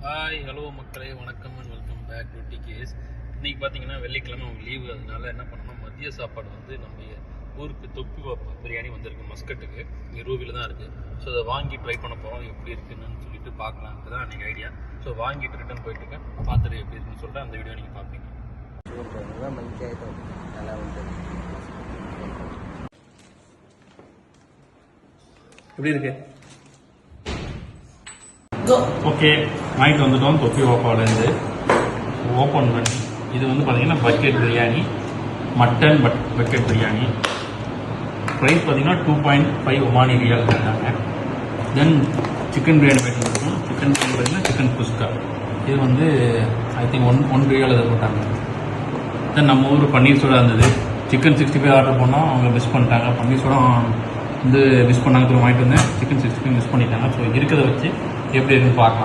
Hi hello மக்களே, வணக்கம் and welcome back to TKS. இன்றைக்கி பார்த்தீங்கன்னா வெள்ளிக்கிழமை அவங்க லீவு. அதனால என்ன பண்ணணும், மதிய சாப்பாடு வந்து நம்ம ஊருக்கு தொப்பி பிரியாணி வந்திருக்கு மஸ்கட்டுக்கு. இங்கே ரூபியில் தான் இருக்குது. ஸோ அதை வாங்கி ட்ரை பண்ண போகிறோம். எப்படி இருக்குன்னு சொல்லிட்டு பார்க்கலான்ட்டு தான் அன்றைக்கி ஐடியா. ஸோ வாங்கிட்டு ரிட்டன் போயிட்டுருக்கேன். பார்த்துட்டு எப்படி இருக்குன்னு சொல்லிட்டு அந்த வீடியோ நீங்கள் பார்ப்பீங்க. எப்படி இருக்கு? ஓகே, வாங்கிட்டு வந்துட்டோம் தொப்பி ஓப்பாவிலேருந்து. ஓப்பன் பண்ணி இது வந்து பார்த்தீங்கன்னா bucket biryani, mutton bucket biryani. Price பார்த்தீங்கன்னா 2.5 ஒமானி ரியால் தந்தாங்க. தென் சிக்கன் பிரியாணி போய்ட்டு வந்துருக்கோம். சிக்கன் பிரியாணி பார்த்தீங்கன்னா சிக்கன் குஸ்கா. இது வந்து ஐ திங்க் ஒன் ரியால் இதை போட்டாங்க. தென் நம்ம ஊர் பன்னீர் சோடா இருந்தது. சிக்கன் 65 ஆர்டர் பண்ணோம், அவங்க மிஸ் பண்ணிட்டாங்க. பன்னீர் சோடா வந்து மிஸ் பண்ணாங்க. வாங்கிட்டு வந்தேன். சிக்கன் 65 மிஸ் பண்ணிட்டாங்க. ஸோ இருக்கிறத வச்சு எப்படி இருக்குன்னு பார்க்கலாம்.